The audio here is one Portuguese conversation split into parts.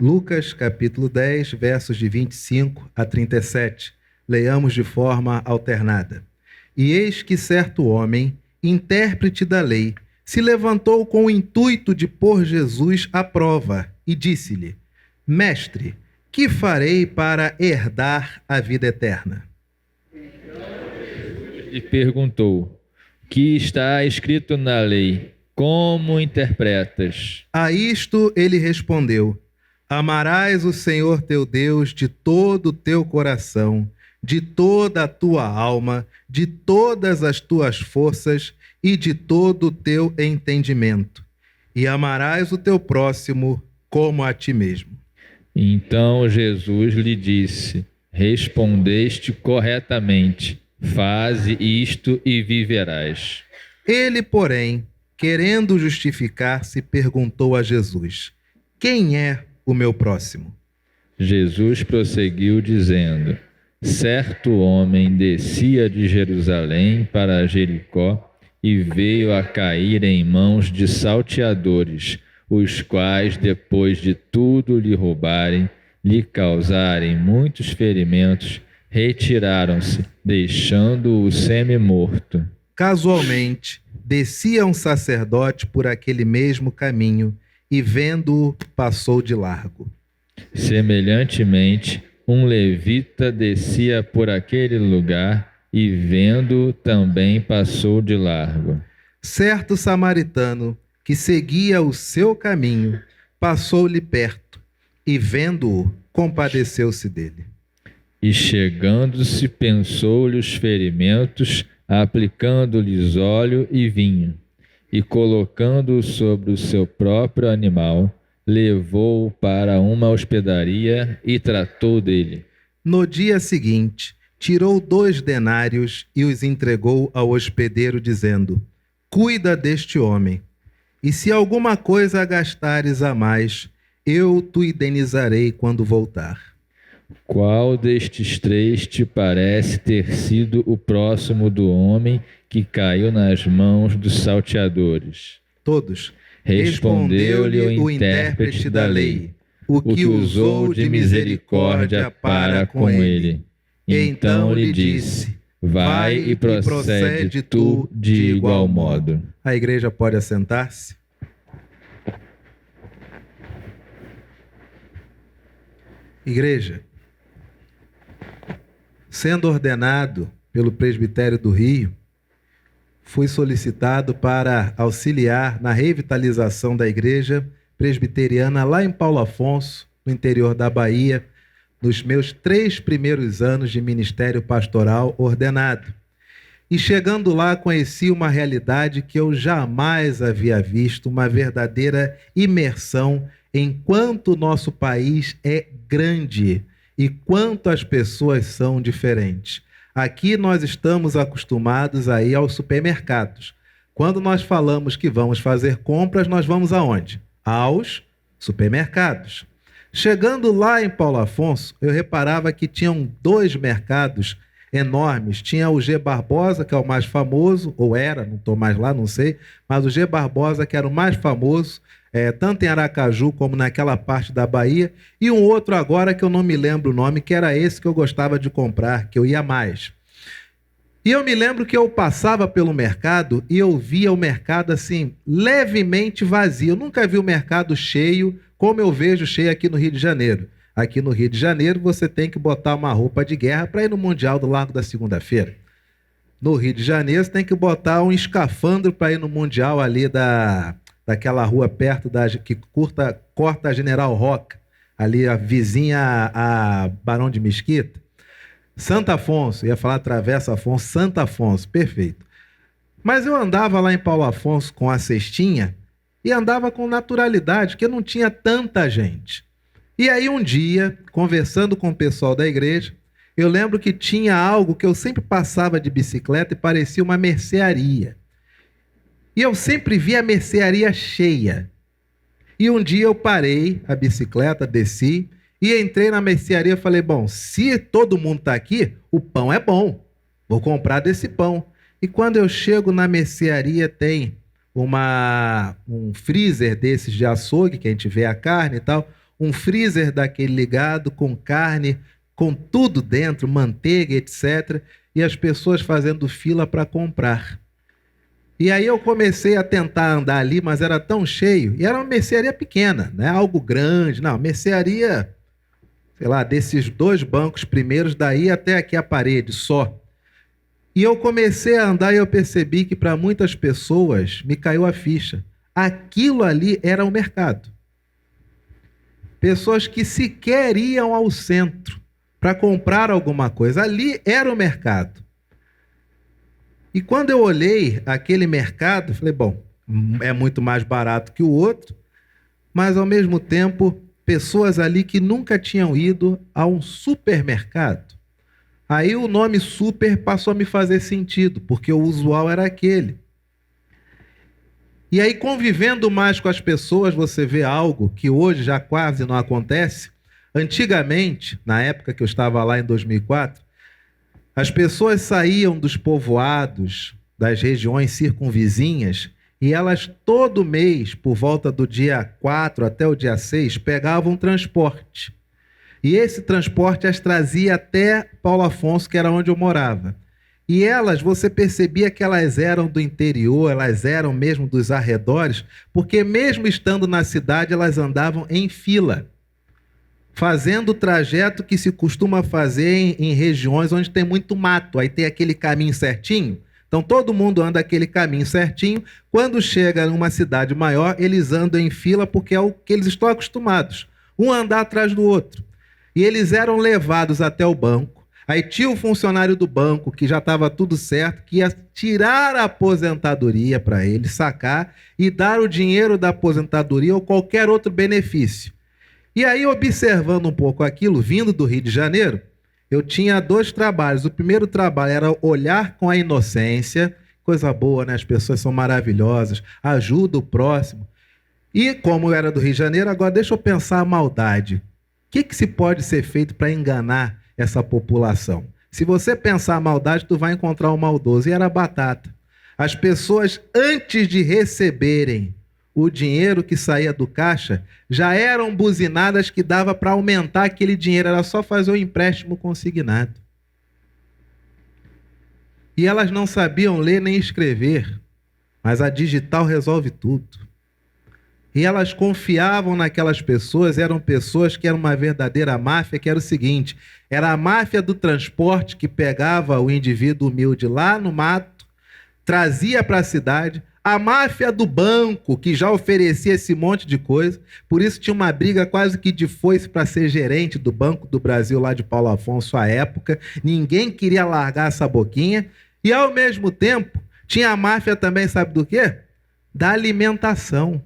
Lucas, capítulo 10, versos de 25 a 37. Leiamos de forma alternada. E eis que certo homem, intérprete da lei, se levantou com o intuito de pôr Jesus à prova e disse-lhe: Mestre, que farei para herdar a vida eterna? E perguntou: que está escrito na lei? Como interpretas? A isto ele respondeu: Amarás o Senhor teu Deus de todo o teu coração, de toda a tua alma, de todas as tuas forças e de todo o teu entendimento. E amarás o teu próximo como a ti mesmo. Então Jesus lhe disse: respondeste corretamente. Faze isto e viverás. Ele, porém, querendo justificar-se, perguntou a Jesus: Quem é o meu próximo? Jesus prosseguiu dizendo: certo homem descia de Jerusalém para Jericó e veio a cair em mãos de salteadores, os quais, depois de tudo lhe roubarem, lhe causarem muitos ferimentos, retiraram-se, deixando-o semi-morto. Casualmente, descia um sacerdote por aquele mesmo caminho e, vendo-o, passou de largo. Semelhantemente, um levita descia por aquele lugar e, vendo-o, também passou de largo. Certo samaritano, que seguia o seu caminho, passou-lhe perto e, vendo-o, compadeceu-se dele. E chegando-se, pensou-lhe os ferimentos, aplicando-lhes óleo e vinho, e colocando-o sobre o seu próprio animal, levou-o para uma hospedaria e tratou dele. No dia seguinte, tirou 2 denários e os entregou ao hospedeiro, dizendo: Cuida deste homem, e se alguma coisa gastares a mais, eu te indenizarei quando voltar. Qual destes 3 te parece ter sido o próximo do homem que caiu nas mãos dos salteadores? Todos. Respondeu-lhe o intérprete da lei: o que usou de misericórdia para com ele. Então lhe disse: vai e procede tu de igual modo. A igreja pode assentar-se? Igreja, sendo ordenado pelo Presbitério do Rio, fui solicitado para auxiliar na revitalização da igreja presbiteriana lá em Paulo Afonso, no interior da Bahia, nos meus 3 primeiros anos de ministério pastoral ordenado. E chegando lá, conheci uma realidade que eu jamais havia visto, uma verdadeira imersão em quanto o nosso país é grande e quanto as pessoas são diferentes. Aqui nós estamos acostumados a ir aos supermercados. Quando nós falamos que vamos fazer compras, nós vamos aonde? Aos supermercados. Chegando lá em Paulo Afonso, eu reparava que tinham 2 mercados enormes. Tinha o G Barbosa, que é o mais famoso, ou era, não estou mais lá, não sei, mas o G Barbosa, que era o mais famoso, tanto em Aracaju como naquela parte da Bahia, e um outro agora que eu não me lembro o nome, que era esse que eu gostava de comprar, que eu ia mais. E eu me lembro que eu passava pelo mercado e eu via o mercado assim, levemente vazio. Eu nunca vi o mercado cheio como eu vejo cheio aqui no Rio de Janeiro. Aqui no Rio de Janeiro você tem que botar uma roupa de guerra para ir no Mundial do Largo da Segunda-feira. No Rio de Janeiro você tem que botar um escafandro para ir no Mundial ali daquela rua perto que corta a General Roca, ali a vizinha a Barão de Mesquita. Santo Afonso, ia falar Travessa Afonso, Santo Afonso, perfeito. Mas eu andava lá em Paulo Afonso com a cestinha e andava com naturalidade, porque não tinha tanta gente. E aí um dia, conversando com o pessoal da igreja, eu lembro que tinha algo que eu sempre passava de bicicleta e parecia uma mercearia. E eu sempre via a mercearia cheia. E um dia eu parei a bicicleta, desci e entrei na mercearia e falei, bom, se todo mundo está aqui, o pão é bom, vou comprar desse pão. E quando eu chego na mercearia tem um freezer desses de açougue, que a gente vê a carne e tal, um freezer daquele ligado, com carne, com tudo dentro, manteiga, etc. E as pessoas fazendo fila para comprar. E aí eu comecei a tentar andar ali, mas era tão cheio. E era uma mercearia pequena, não é algo grande. Não, mercearia, sei lá, desses 2 bancos primeiros, daí até aqui a parede, só. E eu comecei a andar e eu percebi que para muitas pessoas me caiu a ficha. Aquilo ali era o mercado. Pessoas que sequer iam ao centro para comprar alguma coisa. Ali era o mercado. E quando eu olhei aquele mercado, falei, bom, é muito mais barato que o outro, mas ao mesmo tempo, pessoas ali que nunca tinham ido a um supermercado. Aí o nome super passou a me fazer sentido, porque o usual era aquele. E aí, convivendo mais com as pessoas, você vê algo que hoje já quase não acontece. Antigamente, na época que eu estava lá em 2004, as pessoas saíam dos povoados, das regiões circunvizinhas, e elas todo mês, por volta do dia 4 até o dia 6, pegavam transporte. E esse transporte as trazia até Paulo Afonso, que era onde eu morava. E elas, você percebia que elas eram do interior, elas eram mesmo dos arredores, porque mesmo estando na cidade, elas andavam em fila, fazendo o trajeto que se costuma fazer em regiões onde tem muito mato. Aí tem aquele caminho certinho. Então todo mundo anda aquele caminho certinho. Quando chega numa cidade maior, eles andam em fila porque é o que eles estão acostumados. Um andar atrás do outro. E eles eram levados até o banco. Aí tinha o funcionário do banco, que já estava tudo certo, que ia tirar a aposentadoria para ele, sacar e dar o dinheiro da aposentadoria ou qualquer outro benefício. E aí, observando um pouco aquilo, vindo do Rio de Janeiro, eu tinha 2 trabalhos. O primeiro trabalho era olhar com a inocência, coisa boa, né? As pessoas são maravilhosas, ajuda o próximo. E como eu era do Rio de Janeiro, agora deixa eu pensar a maldade. O que se pode ser feito para enganar essa população? Se você pensar a maldade, tu vai encontrar o maldoso. E era batata. As pessoas, antes de receberem o dinheiro que saía do caixa, já eram buzinadas que dava para aumentar aquele dinheiro. Era só fazer o empréstimo consignado. E elas não sabiam ler nem escrever, mas a digital resolve tudo. E elas confiavam naquelas pessoas, eram pessoas que eram uma verdadeira máfia, que era o seguinte, era a máfia do transporte que pegava o indivíduo humilde lá no mato, trazia para a cidade, a máfia do banco, que já oferecia esse monte de coisa, por isso tinha uma briga quase que de foice para ser gerente do Banco do Brasil lá de Paulo Afonso à época, ninguém queria largar essa boquinha, e ao mesmo tempo tinha a máfia também, sabe do quê? Da alimentação.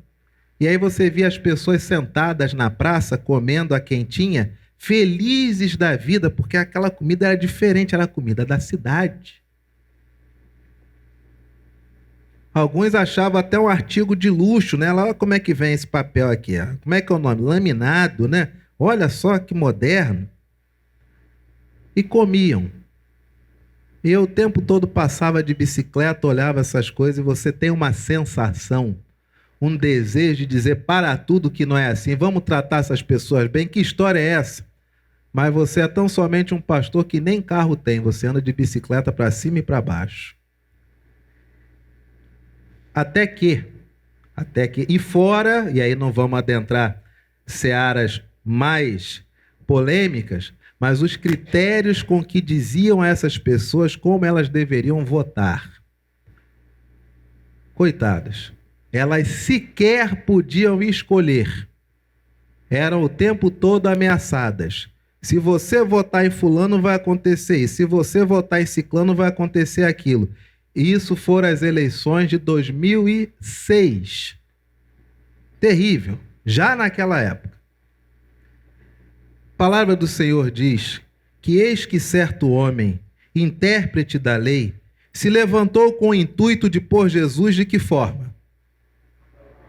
E aí você via as pessoas sentadas na praça, comendo a quentinha, felizes da vida, porque aquela comida era diferente, era a comida da cidade. Alguns achavam até um artigo de luxo, né? Olha como é que vem esse papel aqui. Como é que é o nome? Laminado, né? Olha só que moderno. E comiam. Eu o tempo todo passava de bicicleta, olhava essas coisas e você tem uma sensação, um desejo de dizer para tudo que não é assim. Vamos tratar essas pessoas bem. Que história é essa? Mas você é tão somente um pastor que nem carro tem. Você anda de bicicleta para cima e para baixo. Até que, e fora, e aí não vamos adentrar searas mais polêmicas, mas os critérios com que diziam a essas pessoas como elas deveriam votar. Coitadas, elas sequer podiam escolher. Eram o tempo todo ameaçadas. Se você votar em fulano, vai acontecer isso. Se você votar em ciclano, vai acontecer aquilo. Isso foram as eleições de 2006. Terrível, já naquela época. A palavra do Senhor diz que eis que certo homem, intérprete da lei, se levantou com o intuito de pôr Jesus de que forma?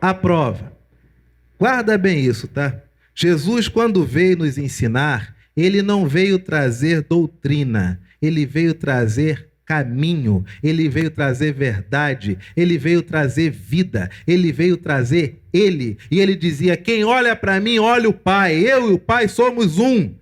À prova. Guarda bem isso, tá? Jesus, quando veio nos ensinar, ele não veio trazer doutrina, ele veio trazer caminho, ele veio trazer verdade, ele veio trazer vida, ele veio trazer ele. E ele dizia: quem olha para mim, olha o Pai. Eu e o Pai somos um.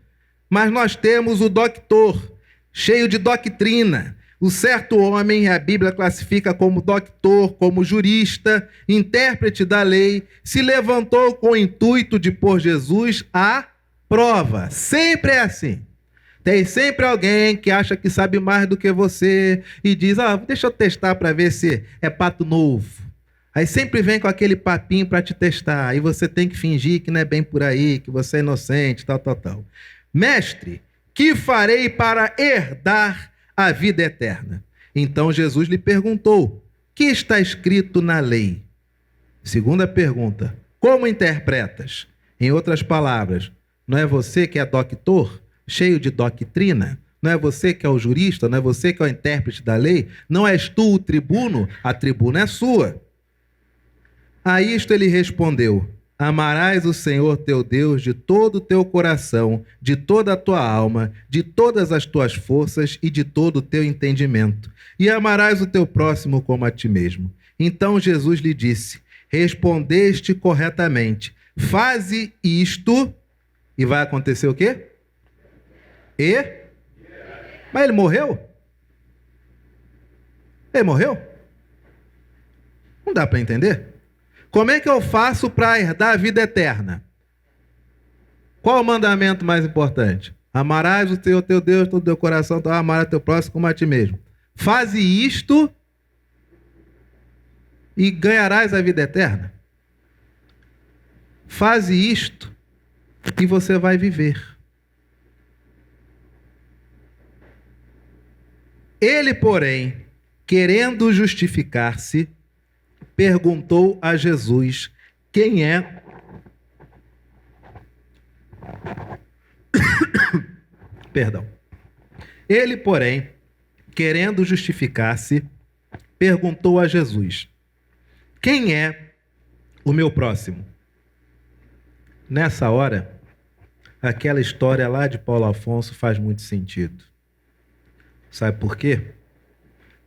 Mas nós temos o doctor, cheio de doutrina. O certo homem, a Bíblia classifica como doctor, como jurista, intérprete da lei, se levantou com o intuito de pôr Jesus à prova. Sempre é assim. Tem sempre alguém que acha que sabe mais do que você e diz: deixa eu testar para ver se é pato novo. Aí sempre vem com aquele papinho para te testar. Aí você tem que fingir que não é bem por aí, que você é inocente, tal. Mestre, que farei para herdar a vida eterna? Então Jesus lhe perguntou: que está escrito na lei? Segunda pergunta: como interpretas? Em outras palavras, não é você que é doutor, cheio de doutrina? Não é você que é o jurista? Não é você que é o intérprete da lei? Não és tu o tribuno? A tribuna é sua. A isto ele respondeu: amarás o Senhor teu Deus de todo o teu coração, de toda a tua alma, de todas as tuas forças e de todo o teu entendimento. E amarás o teu próximo como a ti mesmo. Então Jesus lhe disse: respondeste corretamente. Faze isto. E vai acontecer o quê? Mas ele morreu? Ele morreu? Não dá para entender. Como é que eu faço para herdar a vida eterna? Qual o mandamento mais importante? Amarás o teu Deus, todo o teu coração, amarás o teu próximo como a ti mesmo. Faze isto e ganharás a vida eterna. Faze isto e você vai viver. Ele, porém, querendo justificar-se, perguntou a Jesus: quem é? Perdão. Ele, porém, querendo justificar-se, perguntou a Jesus: quem é o meu próximo? Nessa hora, aquela história lá de Paulo Afonso faz muito sentido. Sabe por quê?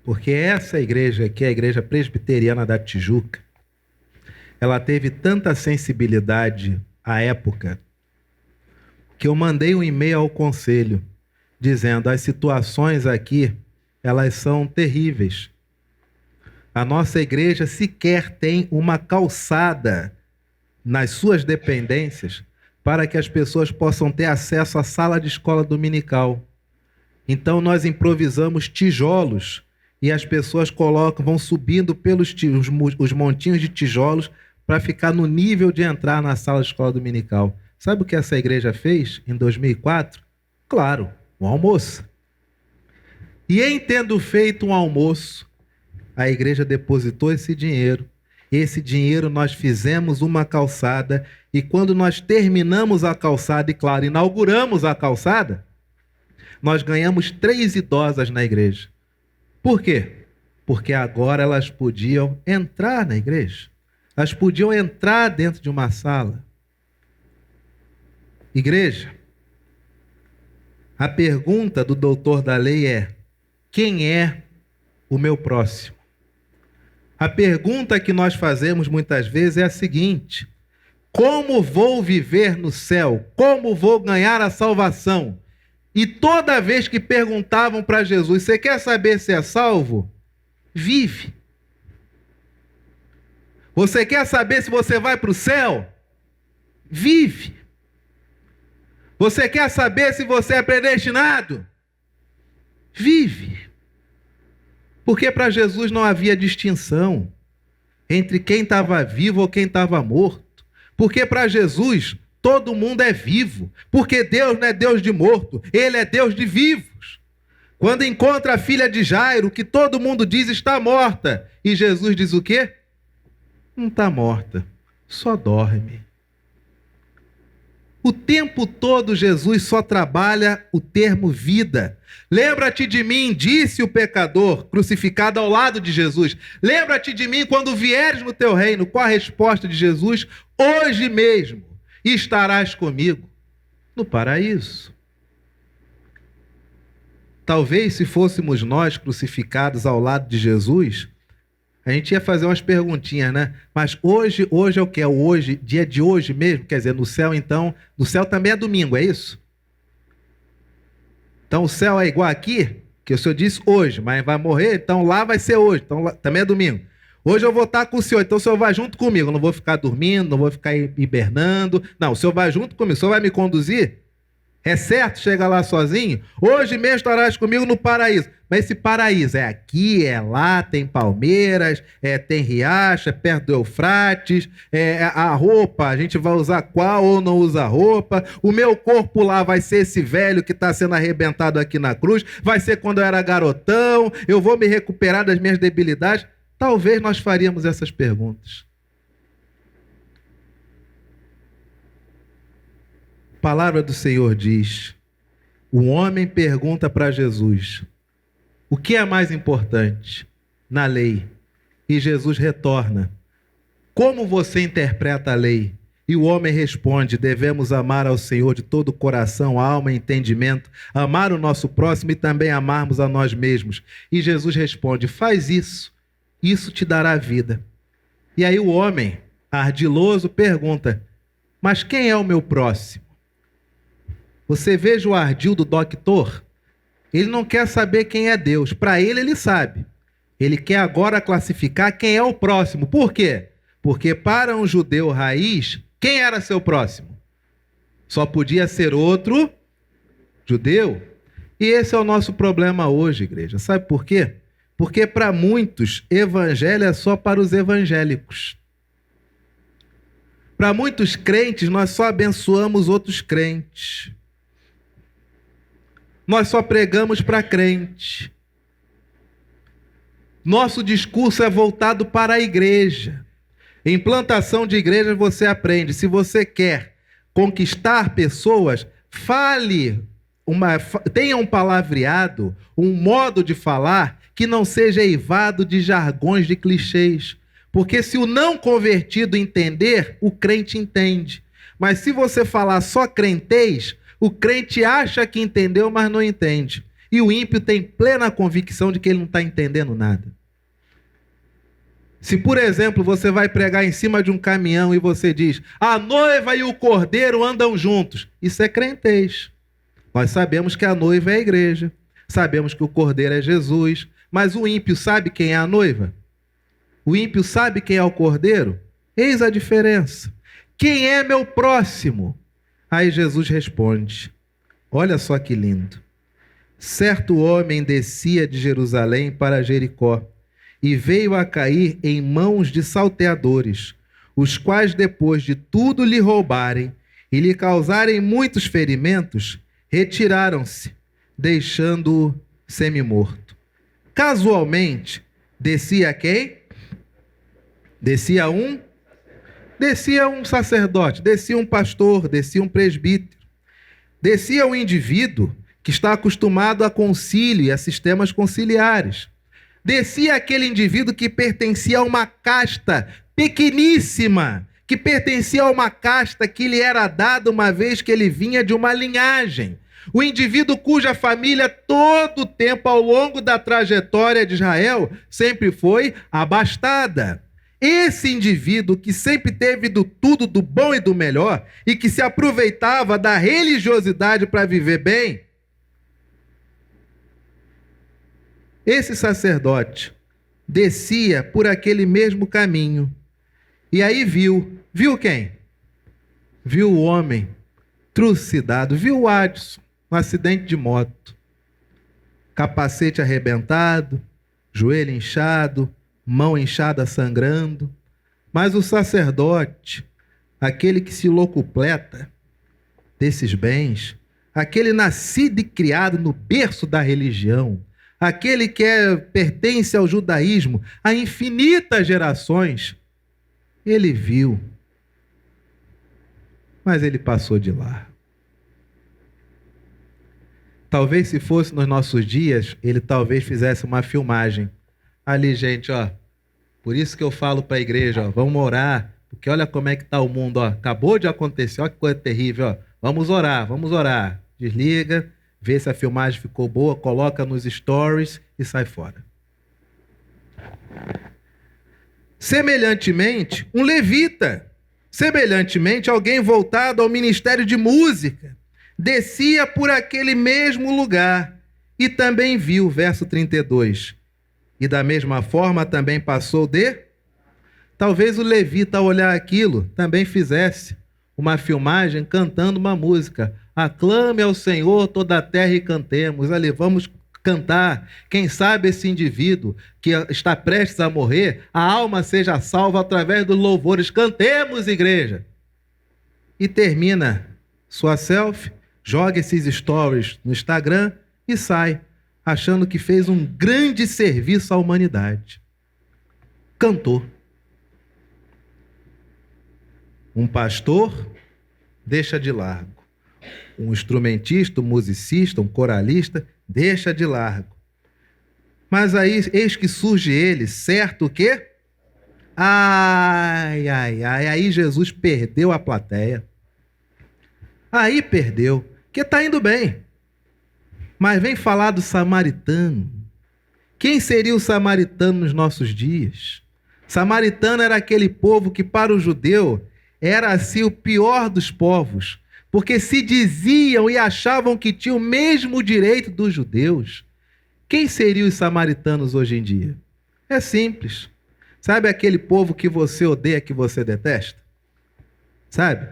Porque essa igreja aqui, a Igreja Presbiteriana da Tijuca, ela teve tanta sensibilidade à época que eu mandei um e-mail ao conselho dizendo: as situações aqui, elas são terríveis. A nossa igreja sequer tem uma calçada nas suas dependências para que as pessoas possam ter acesso à sala de escola dominical. Então nós improvisamos tijolos e as pessoas vão subindo pelos os montinhos de tijolos para ficar no nível de entrar na sala de escola dominical. Sabe o que essa igreja fez em 2004? Claro, um almoço. E em tendo feito um almoço, a igreja depositou esse dinheiro. Esse dinheiro nós fizemos uma calçada e quando nós terminamos a calçada e, claro, inauguramos a calçada, nós ganhamos 3 idosas na igreja. Por quê? Porque agora elas podiam entrar na igreja. Elas podiam entrar dentro de uma sala. Igreja, a pergunta do doutor da lei é: quem é o meu próximo? A pergunta que nós fazemos muitas vezes é a seguinte: como vou viver no céu? Como vou ganhar a salvação? E toda vez que perguntavam para Jesus: você quer saber se é salvo? Vive. Você quer saber se você vai para o céu? Vive. Você quer saber se você é predestinado? Vive. Porque para Jesus não havia distinção entre quem estava vivo ou quem estava morto. Porque para Jesus todo mundo é vivo. Porque Deus não é Deus de morto, Ele é Deus de vivos. Quando encontra a filha de Jairo, que todo mundo diz está morta, e Jesus diz o quê? Não está morta, só dorme. O tempo todo Jesus só trabalha o termo vida. Lembra-te de mim, disse o pecador crucificado ao lado de Jesus. Lembra-te de mim quando vieres no teu reino. Qual a resposta de Jesus? Hoje mesmo estarás comigo no paraíso. Talvez se fôssemos nós crucificados ao lado de Jesus, a gente ia fazer umas perguntinhas, né? Mas hoje é o que? É o hoje, dia de hoje mesmo? Quer dizer, no céu então, no céu também é domingo, é isso? Então o céu é igual aqui, que o Senhor disse hoje, mas vai morrer, então lá vai ser hoje, então lá, também é domingo. Hoje eu vou estar com o Senhor, então o Senhor vai junto comigo, eu não vou ficar dormindo, não vou ficar hibernando, não, o Senhor vai junto comigo, o Senhor vai me conduzir? É certo chegar lá sozinho? Hoje mesmo estarás comigo no paraíso. Mas esse paraíso é aqui, é lá, tem palmeiras, tem riacho, é perto do Eufrates, a roupa, a gente vai usar qual ou não usa roupa, o meu corpo lá vai ser esse velho que está sendo arrebentado aqui na cruz, vai ser quando eu era garotão, eu vou me recuperar das minhas debilidades. Talvez nós faríamos essas perguntas. A palavra do Senhor diz, o homem pergunta para Jesus, o que é mais importante na lei? E Jesus retorna, como você interpreta a lei? E o homem responde, devemos amar ao Senhor de todo o coração, alma e entendimento, amar o nosso próximo e também amarmos a nós mesmos. E Jesus responde, faz isso, isso te dará vida. E aí o homem, ardiloso, pergunta, mas quem é o meu próximo? Você veja o ardil do doutor, ele não quer saber quem é Deus, para ele sabe. Ele quer agora classificar quem é o próximo. Por quê? Porque para um judeu raiz, quem era seu próximo? Só podia ser outro judeu. E esse é o nosso problema hoje, igreja. Sabe por quê? Porque para muitos, evangelho é só para os evangélicos. Para muitos crentes, nós só abençoamos outros crentes. Nós só pregamos para crente. Nosso discurso é voltado para a igreja. Em plantação de igreja você aprende. Se você quer conquistar pessoas, tenha um palavreado, um modo de falar que não seja eivado de jargões, de clichês. Porque se o não convertido entender, o crente entende. Mas se você falar só crentez, o crente acha que entendeu, mas não entende. E o ímpio tem plena convicção de que ele não está entendendo nada. Se, por exemplo, você vai pregar em cima de um caminhão e você diz, a noiva e o cordeiro andam juntos, isso é crentez. Nós sabemos que a noiva é a igreja, sabemos que o cordeiro é Jesus, mas o ímpio sabe quem é a noiva? O ímpio sabe quem é o cordeiro? Eis a diferença. Quem é meu próximo? Aí Jesus responde, olha só que lindo. Certo homem descia de Jerusalém para Jericó e veio a cair em mãos de salteadores, os quais depois de tudo lhe roubarem e lhe causarem muitos ferimentos, retiraram-se, deixando-o semi-morto. Casualmente, descia quem? Descia um sacerdote, descia um pastor, descia um presbítero. Descia um indivíduo que está acostumado a concílio e a sistemas conciliares. Descia aquele indivíduo que pertencia a uma casta pequeníssima, que pertencia a uma casta que lhe era dada uma vez que ele vinha de uma linhagem. O indivíduo cuja família todo o tempo ao longo da trajetória de Israel sempre foi abastada. Esse indivíduo que sempre teve do tudo, do bom e do melhor, e que se aproveitava da religiosidade para viver bem, esse sacerdote descia por aquele mesmo caminho, e aí viu quem? Viu o homem trucidado, viu o Adson, no acidente de moto, capacete arrebentado, joelho inchado, mão inchada sangrando, mas o sacerdote, aquele que se locupleta desses bens, aquele nascido e criado no berço da religião, aquele que pertence ao judaísmo há infinitas gerações, ele viu, mas ele passou de lá. Talvez se fosse nos nossos dias, ele talvez fizesse uma filmagem. Ali, gente, ó, por isso que eu falo para a igreja, ó, vamos orar, porque olha como é que está o mundo, ó, acabou de acontecer, ó que coisa terrível, ó, vamos orar, desliga, vê se a filmagem ficou boa, coloca nos stories e sai fora. Semelhantemente, um levita, semelhantemente, alguém voltado ao ministério de música, descia por aquele mesmo lugar e também viu, verso 32, e da mesma forma também passou de... Talvez o levita, ao olhar aquilo, também fizesse uma filmagem cantando uma música. Aclame ao Senhor toda a terra e cantemos. Ali, vamos cantar. Quem sabe esse indivíduo que está prestes a morrer, a alma seja salva através dos louvores. Cantemos, igreja. E termina sua selfie, joga esses stories no Instagram e sai, achando que fez um grande serviço à humanidade. Cantor. Um pastor deixa de largo. Um instrumentista, um musicista, um coralista deixa de largo. Mas aí, eis que surge ele, certo o quê? Aí Jesus perdeu a plateia. Aí perdeu, porque está indo bem. Mas vem falar do samaritano. Quem seria o samaritano nos nossos dias? Samaritano era aquele povo que para o judeu era assim o pior dos povos, porque se diziam e achavam que tinham o mesmo direito dos judeus. Quem seriam os samaritanos hoje em dia? É simples. Sabe aquele povo que você odeia, que você detesta? Sabe?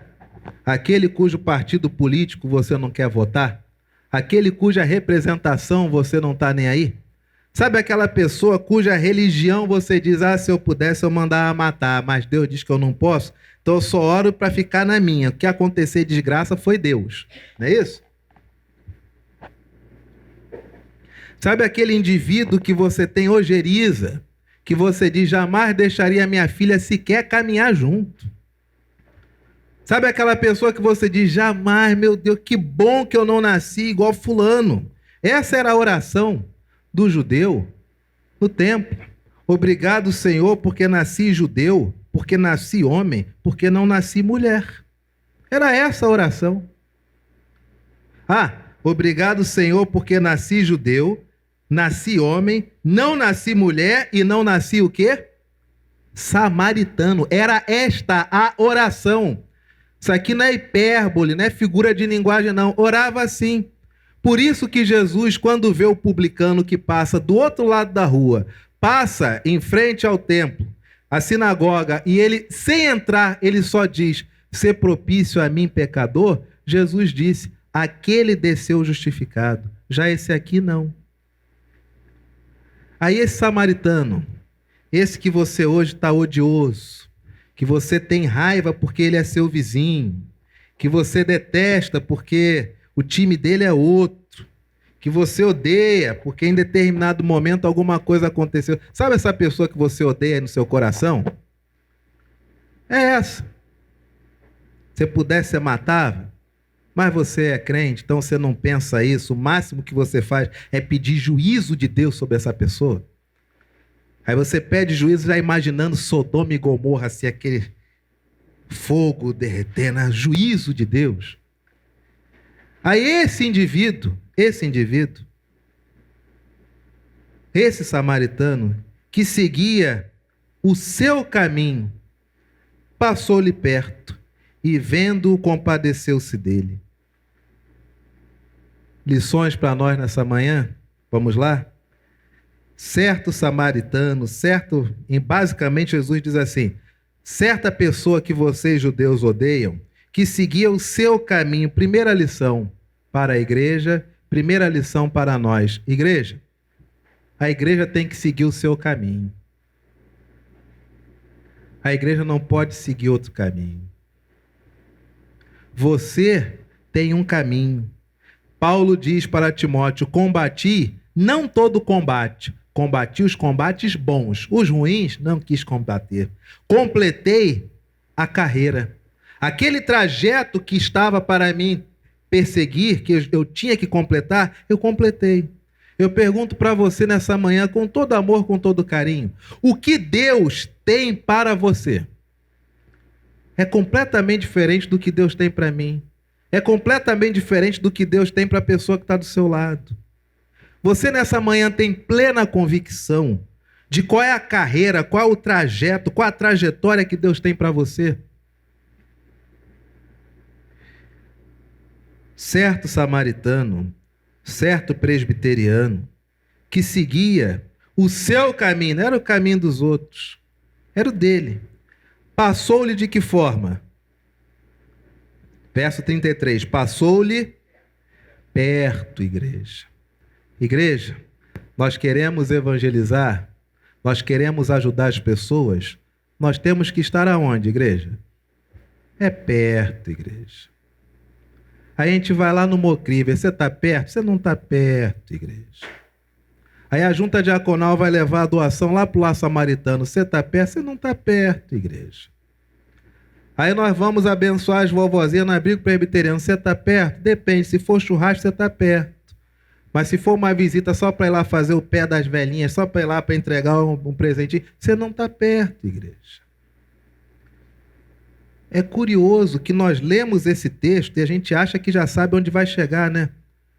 Aquele cujo partido político você não quer votar? Aquele cuja representação você não está nem aí? Sabe aquela pessoa cuja religião você diz, se eu pudesse eu mandava matar, mas Deus diz que eu não posso, então eu só oro para ficar na minha. O que acontecer de desgraça foi Deus. Não é isso? Sabe aquele indivíduo que você tem ojeriza, que você diz, jamais deixaria minha filha sequer caminhar junto? Sabe aquela pessoa que você diz, jamais, meu Deus, que bom que eu não nasci igual fulano. Essa era a oração do judeu no templo. Obrigado, Senhor, porque nasci judeu, porque nasci homem, porque não nasci mulher. Era essa a oração. Obrigado, Senhor, porque nasci judeu, nasci homem, não nasci mulher e não nasci o quê? Samaritano. Era esta a oração. Isso aqui não é hipérbole, não é figura de linguagem, não. Orava assim. Por isso que Jesus, quando vê o publicano que passa do outro lado da rua, passa em frente ao templo, a sinagoga, e ele, sem entrar, ele só diz, ser propício a mim, pecador, Jesus disse, aquele desceu justificado, já esse aqui não. Aí esse samaritano, esse que você hoje está odioso, que você tem raiva porque ele é seu vizinho, que você detesta porque o time dele é outro, que você odeia porque em determinado momento alguma coisa aconteceu. Sabe essa pessoa que você odeia no seu coração? É essa. Se pudesse, você matava, mas você é crente, então você não pensa isso. O máximo que você faz é pedir juízo de Deus sobre essa pessoa. Aí você pede juízo já imaginando Sodoma e Gomorra, assim, aquele fogo derretendo, juízo de Deus. Aí esse indivíduo, esse samaritano, que seguia o seu caminho, passou-lhe perto e vendo-o compadeceu-se dele. Lições para nós nessa manhã? Vamos lá? Certo samaritano, basicamente Jesus diz assim, certa pessoa que vocês judeus odeiam, que seguia o seu caminho, primeira lição para a igreja, primeira lição para nós. Igreja, a igreja tem que seguir o seu caminho. A igreja não pode seguir outro caminho. Você tem um caminho. Paulo diz para Timóteo, combati, não todo combate, combati os combates bons, os ruins não quis combater. Completei a carreira. Aquele trajeto que estava para mim perseguir, que eu tinha que completar, eu completei. Eu pergunto para você nessa manhã, com todo amor, com todo carinho, o que Deus tem para você? É completamente diferente do que Deus tem para mim. é completamente diferente do que Deus tem para a pessoa que está do seu lado. Você nessa manhã tem plena convicção de qual é a carreira, qual é o trajeto, qual a trajetória que Deus tem para você? Certo samaritano, certo presbiteriano, que seguia o seu caminho, não era o caminho dos outros, era o dele. Passou-lhe de que forma? Verso 33, passou-lhe perto, igreja. Igreja, nós queremos evangelizar, nós queremos ajudar as pessoas, nós temos que estar aonde, igreja? É perto, igreja. Aí a gente vai lá no Mocrive, você está perto? Você não está perto, igreja. Aí a junta diaconal vai levar a doação lá para o lar samaritano, você está perto? Você não está perto, igreja. Aí nós vamos abençoar as vovozinhas no abrigo presbiteriano, você está perto? Depende, se for churrasco, você está perto. Mas se for uma visita só para ir lá fazer o pé das velhinhas, só para ir lá para entregar um presentinho, você não está perto, igreja. É curioso que nós lemos esse texto e a gente acha que já sabe onde vai chegar, né?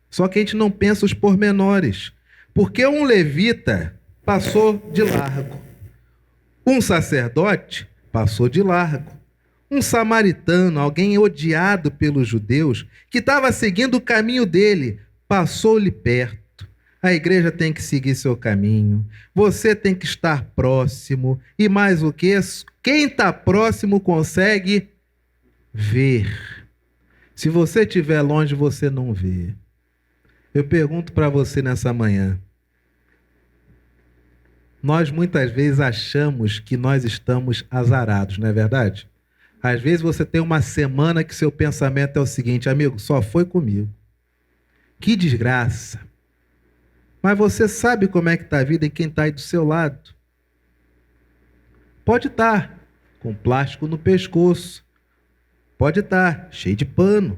Só que a gente não pensa os pormenores. Porque um levita passou de largo. Um sacerdote passou de largo. Um samaritano, alguém odiado pelos judeus, que estava seguindo o caminho dele, passou-lhe perto. A igreja tem que seguir seu caminho. Você tem que estar próximo. E mais o que? Quem está próximo consegue ver. Se você estiver longe, você não vê. Eu pergunto para você nessa manhã. Nós muitas vezes achamos que nós estamos azarados, não é verdade? Às vezes você tem uma semana que seu pensamento é o seguinte: amigo, só foi comigo. Que desgraça. Mas você sabe como é que está a vida em quem está aí do seu lado. Pode estar com plástico no pescoço. Pode estar cheio de pano.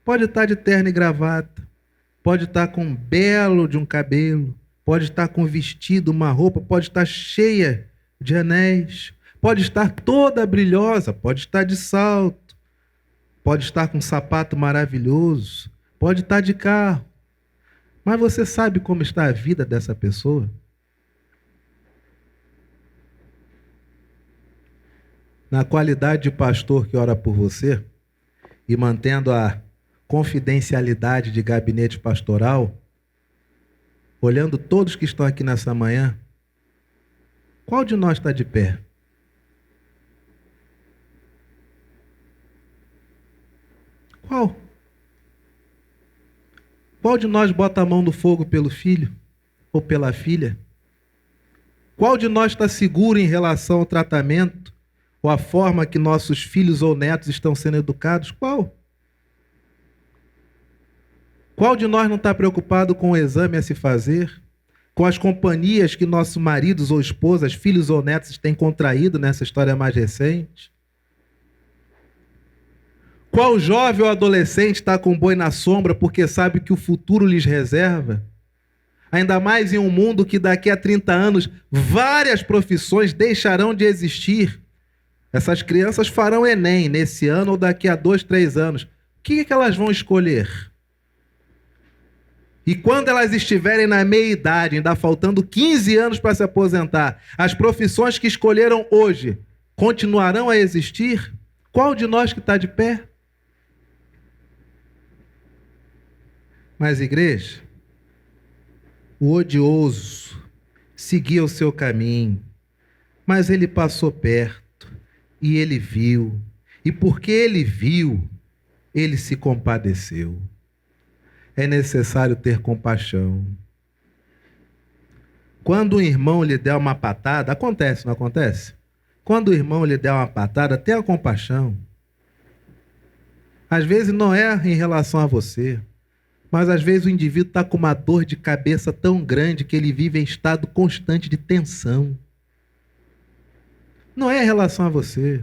Pode estar de terno e gravata. Pode estar com um belo de um cabelo. Pode estar com um vestido, uma roupa. Pode estar cheia de anéis. Pode estar toda brilhosa. Pode estar de salto. Pode estar com um sapato maravilhoso. Pode estar de carro. Mas você sabe como está a vida dessa pessoa? Na qualidade de pastor que ora por você e mantendo a confidencialidade de gabinete pastoral, olhando todos que estão aqui nessa manhã, qual de nós está de pé? Qual? Qual de nós bota a mão no fogo pelo filho ou pela filha? Qual de nós está seguro em relação ao tratamento ou a forma que nossos filhos ou netos estão sendo educados? Qual? Qual de nós não está preocupado com o exame a se fazer? Com as companhias que nossos maridos ou esposas, filhos ou netos têm contraído nessa história mais recente? Qual jovem ou adolescente está com um boi na sombra porque sabe que o futuro lhes reserva? Ainda mais em um mundo que daqui a 30 anos várias profissões deixarão de existir. Essas crianças farão Enem nesse ano ou daqui a 2, 3 anos. O que elas vão escolher? E quando elas estiverem na meia-idade, ainda faltando 15 anos para se aposentar, as profissões que escolheram hoje continuarão a existir? Qual de nós que está de pé? Mas, igreja, o odioso seguia o seu caminho, mas ele passou perto e ele viu. E porque ele viu, ele se compadeceu. É necessário ter compaixão. Quando um irmão lhe der uma patada, acontece, não acontece? Quando o irmão lhe der uma patada, tenha compaixão. Às vezes não é em relação a você, mas às vezes o indivíduo está com uma dor de cabeça tão grande que ele vive em estado constante de tensão. Não é em relação a você.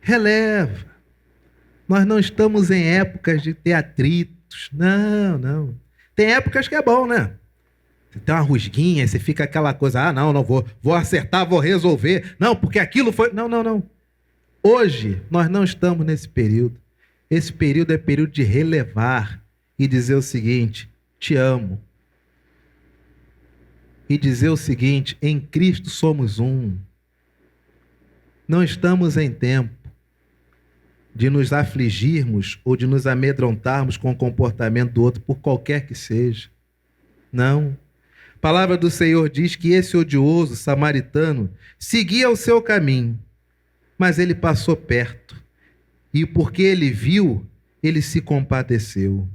Releva. Nós não estamos em épocas de ter atritos. Não, não. Tem épocas que é bom, né? Você tem uma rusguinha, você fica aquela coisa, não vou acertar, vou resolver. Não, porque aquilo foi... Não. Hoje, nós não estamos nesse período. Esse período é período de relevar e dizer o seguinte: te amo. E dizer o seguinte: em Cristo somos um. Não estamos em tempo de nos afligirmos ou de nos amedrontarmos com o comportamento do outro, por qualquer que seja. Não. A palavra do Senhor diz que esse odioso samaritano seguia o seu caminho, mas ele passou perto. E porque ele viu, ele se compadeceu.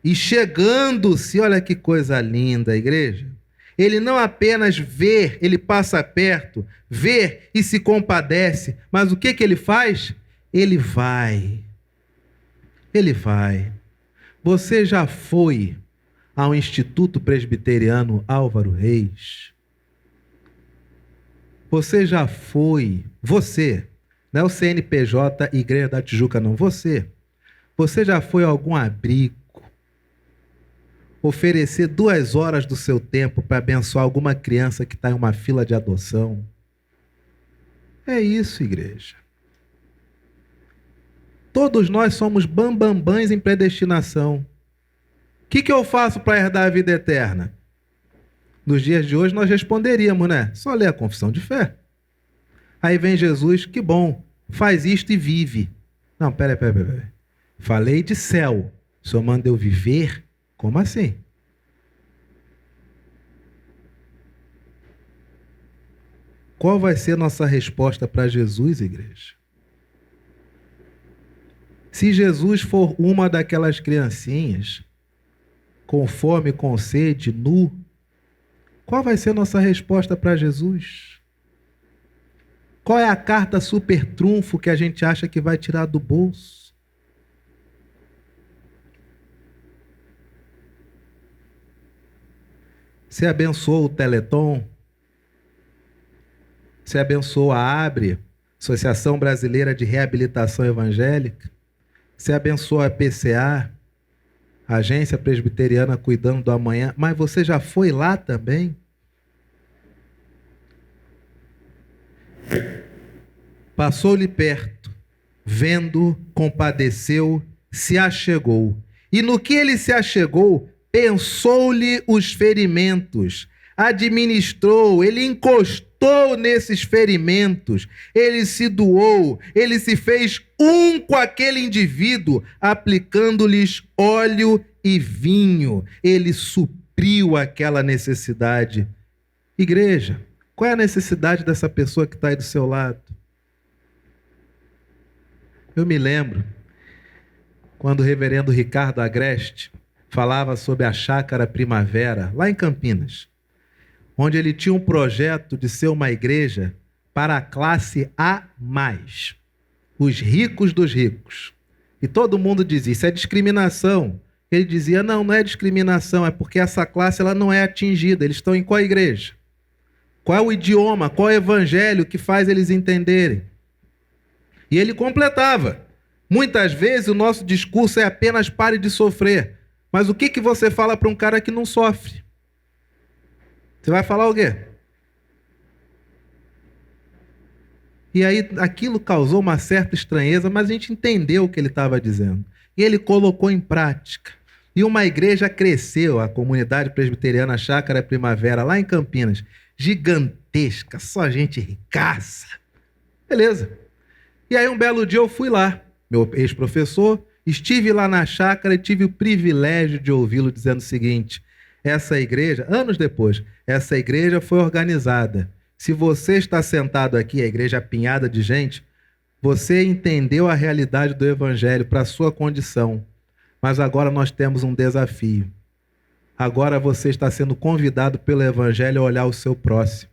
E chegando-se, olha que coisa linda, igreja. Ele não apenas vê, ele passa perto, vê e se compadece, mas o que ele faz? Ele vai. Ele vai. Você já foi ao Instituto Presbiteriano Álvaro Reis? Você já foi, você, não é o CNPJ Igreja da Tijuca não, você já foi a algum abrigo, oferecer 2 horas do seu tempo para abençoar alguma criança que está em uma fila de adoção? É isso, igreja. Todos nós somos bambambãs em predestinação. O que eu faço para herdar a vida eterna? Nos dias de hoje nós responderíamos, né? Só ler a confissão de fé. Aí vem Jesus, que bom, faz isto e vive. Não, peraí. Falei de céu, o Senhor manda eu viver? Como assim? Qual vai ser nossa resposta para Jesus, igreja? Se Jesus for uma daquelas criancinhas, com fome, com sede, nu, qual vai ser nossa resposta para Jesus? Qual é a carta super trunfo que a gente acha que vai tirar do bolso? Você abençoou o Teleton? Você abençoou a ABRE, Associação Brasileira de Reabilitação Evangélica? Você abençoou a PCA, a Agência Presbiteriana Cuidando do Amanhã? Mas você já foi lá também? Passou-lhe perto, vendo, compadeceu, se achegou. E no que ele se achegou, pensou-lhe os ferimentos, administrou, ele encostou nesses ferimentos, ele se doou, ele se fez um com aquele indivíduo, aplicando-lhes óleo e vinho, ele supriu aquela necessidade. Igreja, qual é a necessidade dessa pessoa que está aí do seu lado? Eu me lembro quando o reverendo Ricardo Agreste falava sobre a Chácara Primavera, lá em Campinas, onde ele tinha um projeto de ser uma igreja para a classe A+, os ricos dos ricos. E todo mundo dizia, isso é discriminação. Ele dizia, não é discriminação, é porque essa classe ela não é atingida. Eles estão em qual igreja? Qual é o idioma, qual é o evangelho que faz eles entenderem? E ele completava. Muitas vezes o nosso discurso é apenas pare de sofrer. Mas o que você fala para um cara que não sofre? Você vai falar o quê? E aí aquilo causou uma certa estranheza, mas a gente entendeu o que ele estava dizendo. E ele colocou em prática. E uma igreja cresceu, a comunidade presbiteriana Chácara Primavera, lá em Campinas. Gigantesca, só gente ricaça. Beleza. E aí um belo dia eu fui lá, meu ex-professor, estive lá na chácara e tive o privilégio de ouvi-lo dizendo o seguinte: essa igreja, anos depois, essa igreja foi organizada. Se você está sentado aqui, a igreja apinhada de gente, você entendeu a realidade do evangelho para a sua condição. Mas agora nós temos um desafio. Agora você está sendo convidado pelo evangelho a olhar o seu próximo.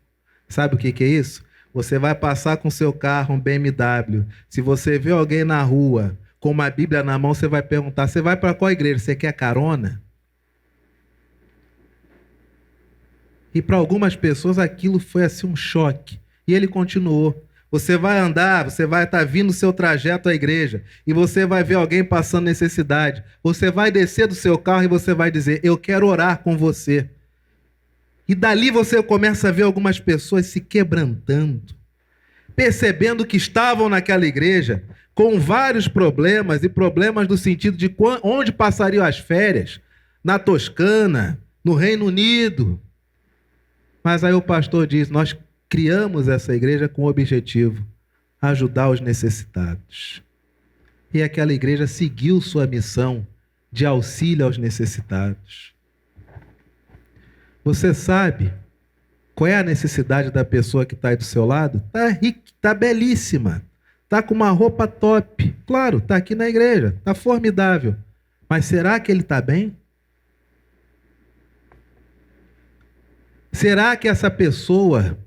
Sabe o que é isso? Você vai passar com seu carro, um BMW. Se você vê alguém na rua com uma Bíblia na mão, você vai perguntar, você vai para qual igreja? Você quer carona? E para algumas pessoas aquilo foi assim um choque. E ele continuou. Você vai andar, você vai estar vindo o seu trajeto à igreja e você vai ver alguém passando necessidade. Você vai descer do seu carro e você vai dizer, eu quero orar com você. E dali você começa a ver algumas pessoas se quebrantando, percebendo que estavam naquela igreja, com vários problemas, e problemas no sentido de onde passariam as férias, na Toscana, no Reino Unido. Mas aí o pastor diz, nós criamos essa igreja com o objetivo, ajudar os necessitados. E aquela igreja seguiu sua missão de auxílio aos necessitados. Você sabe qual é a necessidade da pessoa que está aí do seu lado? Está rica, está belíssima, está com uma roupa top. Claro, está aqui na igreja, está formidável. Mas será que ele está bem? Será que essa pessoa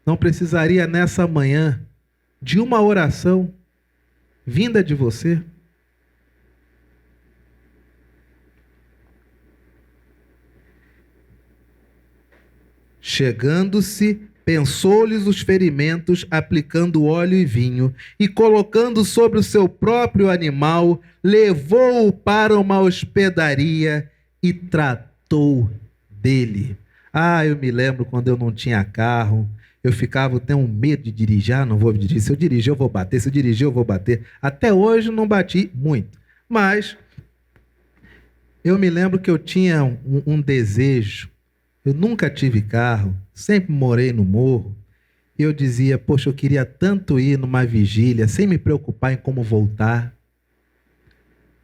não precisaria nessa manhã de uma oração vinda de você? Chegando-se, pensou-lhes os ferimentos, aplicando óleo e vinho, e colocando sobre o seu próprio animal, levou-o para uma hospedaria e tratou dele. Eu me lembro quando eu não tinha carro, eu ficava, eu tenho um medo de dirigir, não vou dirigir, se eu dirigir eu vou bater, se eu dirigir eu vou bater. Até hoje não bati muito, mas eu me lembro que eu tinha um desejo. Eu nunca tive carro, sempre morei no morro. E eu dizia, poxa, eu queria tanto ir numa vigília, sem me preocupar em como voltar.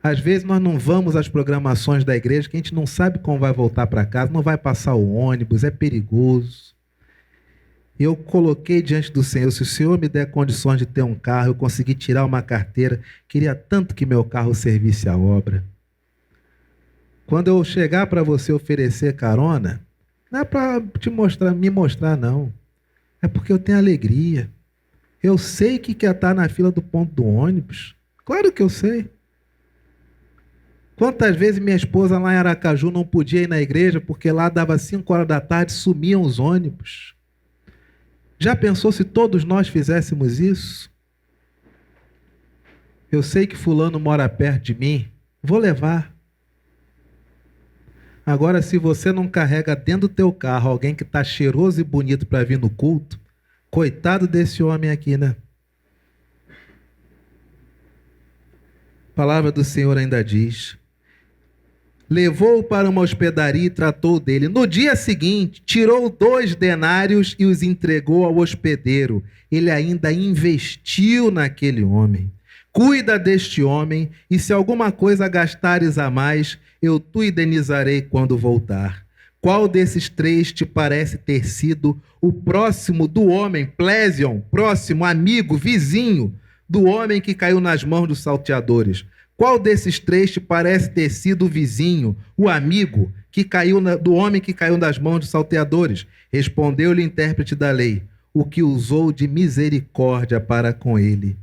Às vezes nós não vamos às programações da igreja, que a gente não sabe como vai voltar para casa, não vai passar o ônibus, é perigoso. E eu coloquei diante do Senhor, se o Senhor me der condições de ter um carro, eu conseguir tirar uma carteira, queria tanto que meu carro servisse à obra. Quando eu chegar para você oferecer carona, não é para me mostrar, não. É porque eu tenho alegria. Eu sei que quer estar na fila do ponto do ônibus. Claro que eu sei. Quantas vezes minha esposa lá em Aracaju não podia ir na igreja porque lá dava 5 horas da tarde, sumiam os ônibus. Já pensou se todos nós fizéssemos isso? Eu sei que fulano mora perto de mim, vou levar. Agora, se você não carrega dentro do teu carro alguém que está cheiroso e bonito para vir no culto, coitado desse homem aqui, né? A palavra do Senhor ainda diz, levou-o para uma hospedaria e tratou dele. No dia seguinte, tirou 2 denários e os entregou ao hospedeiro. Ele ainda investiu naquele homem. Cuida deste homem, e se alguma coisa gastares a mais, eu te indenizarei quando voltar. Qual desses 3 te parece ter sido o próximo do homem, Plésion, próximo, amigo, vizinho, do homem que caiu nas mãos dos salteadores? Qual desses 3 te parece ter sido o vizinho, o amigo, que caiu do homem que caiu nas mãos dos salteadores? Respondeu-lhe o intérprete da lei, o que usou de misericórdia para com ele.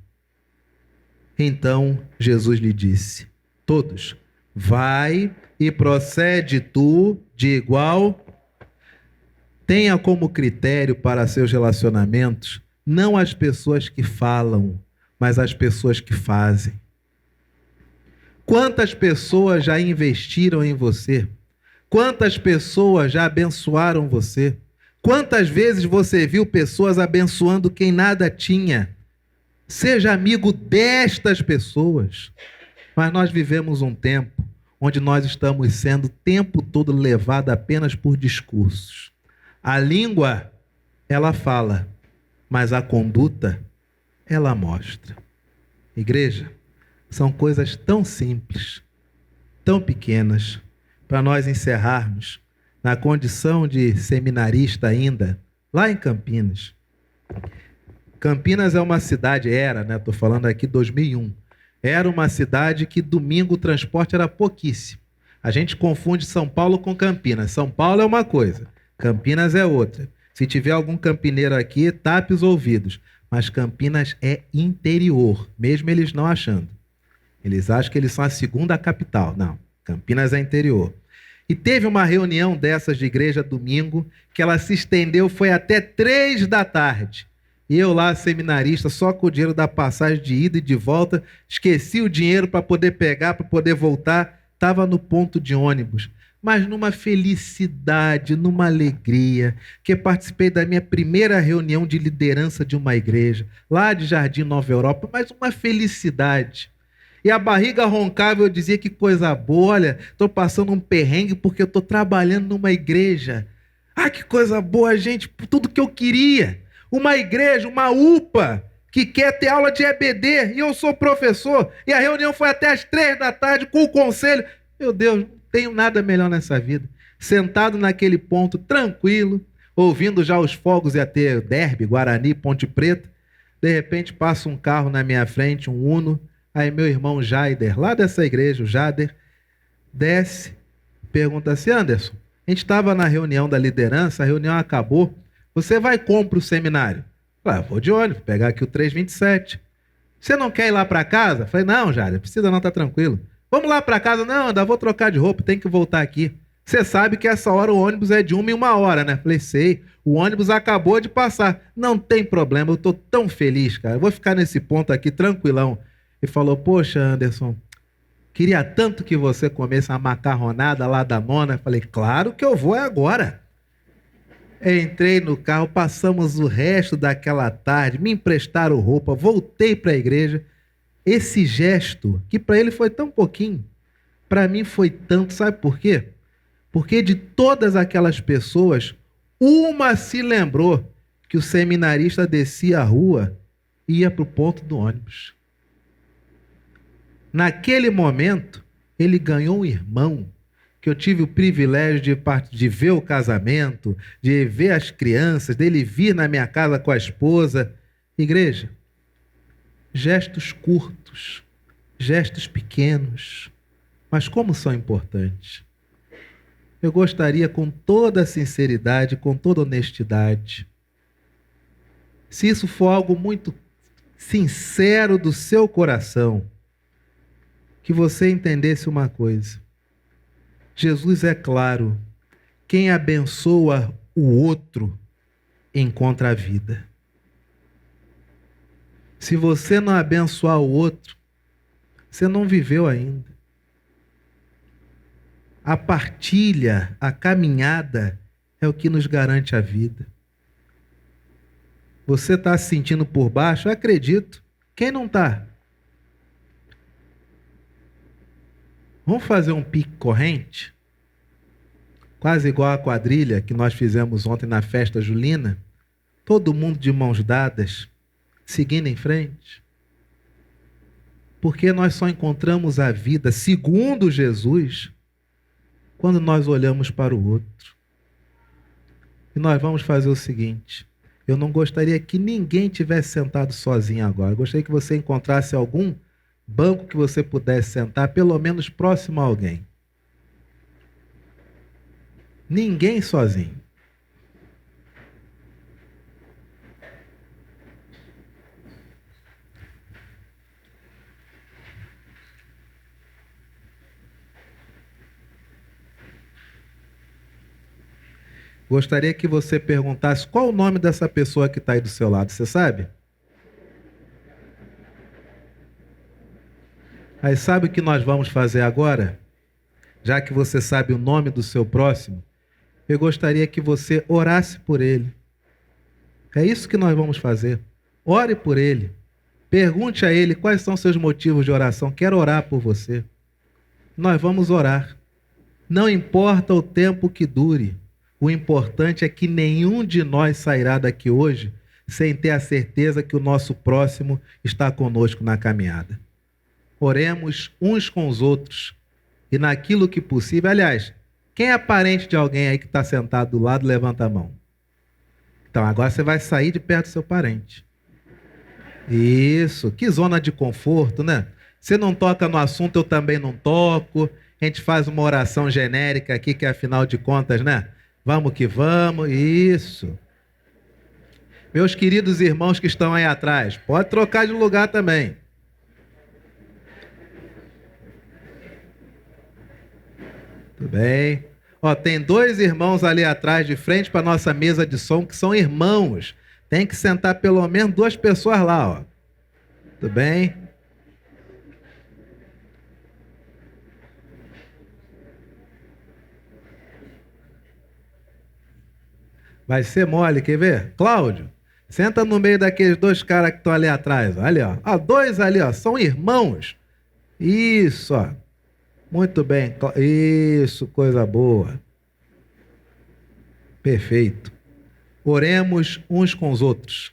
Então Jesus lhe disse, todos, vai e procede tu de igual. Tenha como critério para seus relacionamentos não as pessoas que falam, mas as pessoas que fazem. Quantas pessoas já investiram em você? Quantas pessoas já abençoaram você? Quantas vezes você viu pessoas abençoando quem nada tinha? Seja amigo destas pessoas. Mas nós vivemos um tempo onde nós estamos sendo o tempo todo levados apenas por discursos. A língua, ela fala, mas a conduta, ela mostra. Igreja, são coisas tão simples, tão pequenas, para nós encerrarmos na condição de seminarista ainda, lá em Campinas. Campinas é uma cidade, estou falando aqui 2001, era uma cidade que domingo o transporte era pouquíssimo. A gente confunde São Paulo com Campinas. São Paulo é uma coisa, Campinas é outra. Se tiver algum campineiro aqui, tape os ouvidos. Mas Campinas é interior, mesmo eles não achando. Eles acham que eles são a segunda capital. Não, Campinas é interior. E teve uma reunião dessas de igreja domingo, que ela se estendeu, foi até 3 da tarde. E eu lá, seminarista, só com o dinheiro da passagem de ida e de volta, esqueci o dinheiro para poder pegar, para poder voltar, estava no ponto de ônibus. mas numa felicidade, numa alegria, que participei da minha primeira reunião de liderança de uma igreja, lá de Jardim Nova Europa, mas uma felicidade. E a barriga roncava, eu dizia que coisa boa, olha, estou passando um perrengue porque eu estou trabalhando numa igreja. Ah, que coisa boa, gente, tudo que eu queria. Uma igreja, uma UPA, que quer ter aula de EBD, e eu sou professor, e a reunião foi até as 3 da tarde com o conselho. Meu Deus, não tenho nada melhor nessa vida. Sentado naquele ponto, tranquilo, ouvindo já os fogos, ia ter Derby, Guarani, Ponte Preta. De repente passa um carro na minha frente, um Uno. Aí meu irmão Jaider, lá dessa igreja, o Jader, desce, pergunta assim: Anderson, a gente estava na reunião da liderança, a reunião acabou, você vai como para o seminário? Falei, vou de ônibus, vou pegar aqui o 327. Você não quer ir lá para casa? Falei, não, Jader, precisa não, tá tranquilo. Vamos lá para casa? Não, ainda vou trocar de roupa, tem que voltar aqui. Você sabe que essa hora o ônibus é de 1 hora, né? Falei, sei, o ônibus acabou de passar. Não tem problema, eu tô tão feliz, cara, eu vou ficar nesse ponto aqui tranquilão. E falou, poxa, Anderson, queria tanto que você comesse uma macarronada lá da nona. Falei, claro que eu vou, é agora. Entrei no carro, passamos o resto daquela tarde, me emprestaram roupa, voltei para a igreja. Esse gesto, que para ele foi tão pouquinho, para mim foi tanto, sabe por quê? Porque de todas aquelas pessoas, uma se lembrou que o seminarista descia a rua e ia para o ponto do ônibus. Naquele momento, ele ganhou um irmão, que eu tive o privilégio de ver o casamento, de ver as crianças, dele vir na minha casa com a esposa. Igreja, gestos curtos, gestos pequenos, mas como são importantes. Eu gostaria, com toda a sinceridade, com toda a honestidade, se isso for algo muito sincero do seu coração, que você entendesse uma coisa. Jesus é claro, quem abençoa o outro encontra a vida. Se você não abençoar o outro, você não viveu ainda. A partilha, a caminhada é o que nos garante a vida. Você está se sentindo por baixo? Eu acredito. Quem não está? Vamos fazer um pique corrente? Quase igual a quadrilha que nós fizemos ontem na festa julina. Todo mundo de mãos dadas, seguindo em frente. Porque nós só encontramos a vida, segundo Jesus, quando nós olhamos para o outro. E nós vamos fazer o seguinte: eu não gostaria que ninguém tivesse sentado sozinho agora. Eu gostaria que você encontrasse algum banco que você pudesse sentar, pelo menos próximo a alguém. Ninguém sozinho. Gostaria que você perguntasse qual o nome dessa pessoa que está aí do seu lado, você sabe? Aí sabe o que nós vamos fazer agora? Já que você sabe o nome do seu próximo, eu gostaria que você orasse por ele. É isso que nós vamos fazer. Ore por ele. Pergunte a ele quais são seus motivos de oração. Quero orar por você. Nós vamos orar. Não importa o tempo que dure. O importante é que nenhum de nós sairá daqui hoje sem ter a certeza que o nosso próximo está conosco na caminhada. Oremos uns com os outros e naquilo que possível. Aliás, quem é parente de alguém aí que está sentado do lado, levanta a mão. Então, agora você vai sair de perto do seu parente. Isso, que zona de conforto, né? Você não toca no assunto, eu também não toco. A gente faz uma oração genérica aqui, que afinal de contas, né? Vamos que vamos, isso. Meus queridos irmãos que estão aí atrás, pode trocar de lugar também. Tudo bem. Ó, tem 2 irmãos ali atrás, de frente para a nossa mesa de som, que são irmãos. Tem que sentar pelo menos 2 pessoas lá, ó. Tudo bem? Vai ser mole, quer ver? Cláudio, senta no meio daqueles dois caras que estão ali atrás. Ó. Ali, ó. Ó, dois ali, ó. São irmãos. Isso, ó. Muito bem. Isso, coisa boa. Perfeito. Oremos uns com os outros.